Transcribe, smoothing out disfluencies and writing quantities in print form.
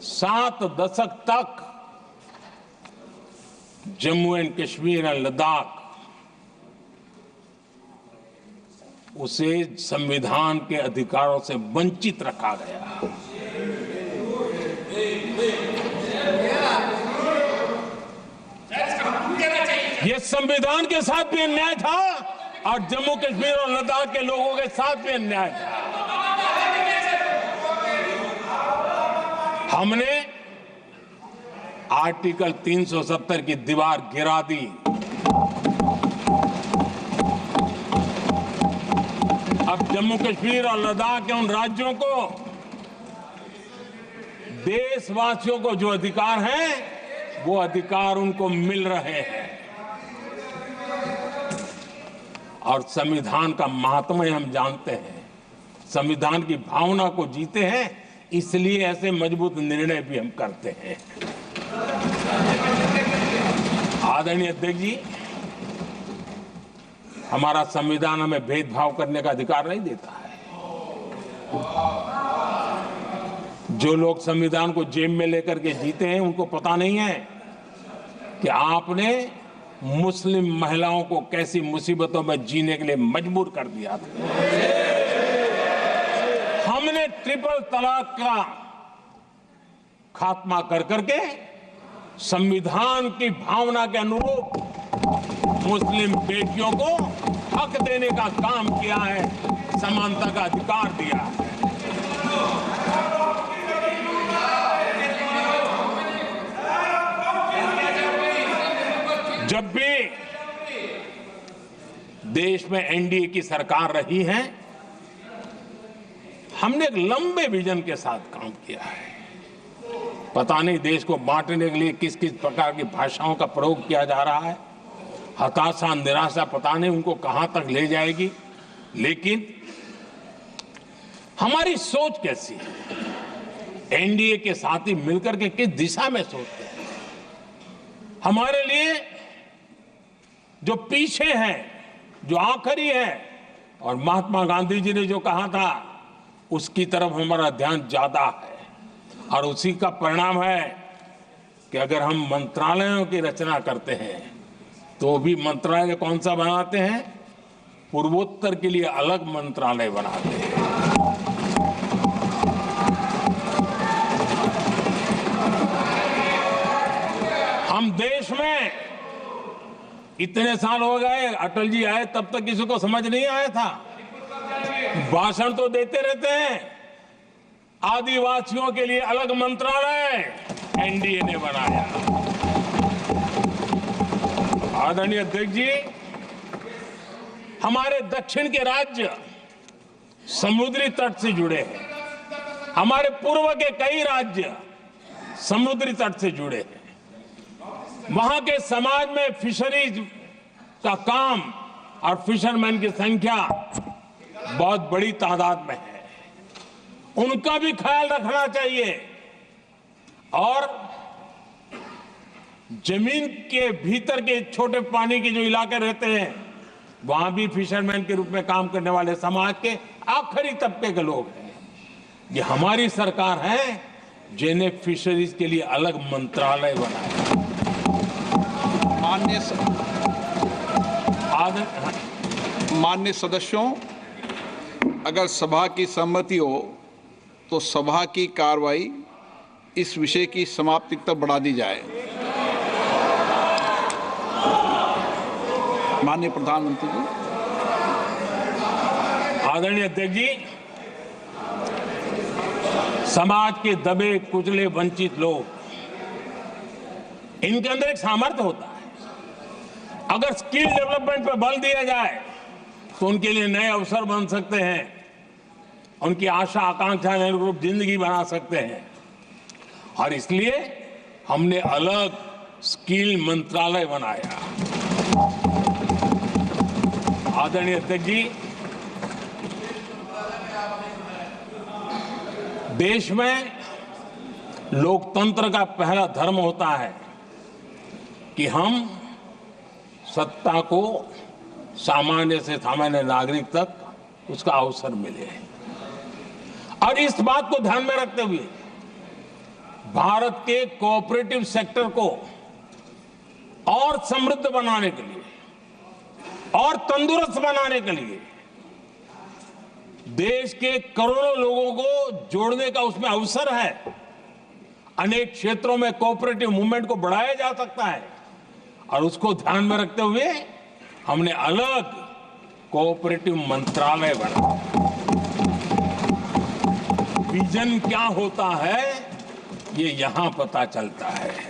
7 दशक तक जम्मू एंड कश्मीर और लद्दाख उसे संविधान के अधिकारों से वंचित रखा गया। ये संविधान के साथ भी अन्याय था और जम्मू कश्मीर और लद्दाख के लोगों के साथ भी अन्याय था। हमने आर्टिकल 370 की दीवार गिरा दी। अब जम्मू कश्मीर और लद्दाख के उन राज्यों को, देशवासियों को जो अधिकार हैं, वो अधिकार उनको मिल रहे हैं। और संविधान का महात्म्य हम जानते हैं, संविधान की भावना को जीते हैं, इसलिए ऐसे मजबूत निर्णय भी हम करते हैं। आदरणीय अध्यक्ष जी, हमारा संविधान हमें भेदभाव करने का अधिकार नहीं देता है। जो लोग संविधान को जेब में लेकर के जीते हैं, उनको पता नहीं है कि आपने मुस्लिम महिलाओं को कैसी मुसीबतों में जीने के लिए मजबूर कर दिया था। हमने ट्रिपल तलाक का खात्मा कर करके संविधान की भावना के अनुरूप मुस्लिम बेटियों को हक देने का काम किया है, समानता का अधिकार दिया है। जब भी देश में एनडीए की सरकार रही है, हमने एक लंबे विजन के साथ काम किया है। पता नहीं देश को बांटने के लिए किस किस प्रकार की भाषाओं का प्रयोग किया जा रहा है। हताशा, निराशा पता नहीं उनको कहां तक ले जाएगी, लेकिन हमारी सोच कैसी है, एनडीए के साथी मिलकर के किस दिशा में सोचते हैं। हमारे लिए जो पीछे है, जो आखिरी है, और महात्मा गांधी जी ने जो कहा था, उसकी तरफ हमारा ध्यान ज्यादा है। और उसी का परिणाम है कि अगर हम मंत्रालयों की रचना करते हैं, तो भी मंत्रालय कौन सा बनाते हैं? पूर्वोत्तर के लिए अलग मंत्रालय बनाते हैं। हम देश में इतने साल हो गए, अटल जी आए तब तक किसी को समझ नहीं आया था। भाषण तो देते रहते हैं, आदिवासियों के लिए अलग मंत्रालय एनडीए ने बनाया। आदरणीय अध्यक्ष जी, हमारे दक्षिण के राज्य समुद्री तट से जुड़े हैं। हमारे पूर्व के कई राज्य समुद्री तट से जुड़े हैं। वहां के समाज में फिशरीज का काम और फिशरमैन की संख्या बहुत बड़ी तादाद में है। उनका भी ख्याल रखना चाहिए। और जमीन के भीतर के छोटे पानी के जो इलाके रहते हैं, वहां भी फिशरमैन के रूप में काम करने वाले समाज के आखिरी तबके के लोग हैं। ये हमारी सरकार है जिन्हें फिशरीज के लिए अलग मंत्रालय बनाया। माननीय सदस्यों, अगर सभा की सहमति हो तो सभा की कार्रवाई इस विषय की समाप्ति तक बढ़ा दी जाए। माननीय प्रधानमंत्री जी। आदरणीय अध्यक्ष जी, समाज के दबे कुचले वंचित लोग, इनके अंदर एक सामर्थ्य होता है। अगर स्किल डेवलपमेंट पर बल दिया जाए तो उनके लिए नए अवसर बन सकते हैं, उनकी आशा आकांक्षा के अनुरूप जिंदगी बना सकते हैं। और इसलिए हमने अलग स्किल मंत्रालय बनाया। आदरणीय अध्यक्ष जी, देश में लोकतंत्र का पहला धर्म होता है कि हम सत्ता को सामान्य से सामान्य नागरिक तक उसका अवसर मिले। और इस बात को ध्यान में रखते हुए भारत के कोऑपरेटिव सेक्टर को और समृद्ध बनाने के लिए और तंदुरुस्त बनाने के लिए देश के करोड़ों लोगों को जोड़ने का उसमें अवसर है। अनेक क्षेत्रों में कोऑपरेटिव मूवमेंट को बढ़ाया जा सकता है और उसको ध्यान में रखते हुए हमने अलग कोऑपरेटिव मंत्रालय बनाया। विजन क्या होता है ये यहां पता चलता है।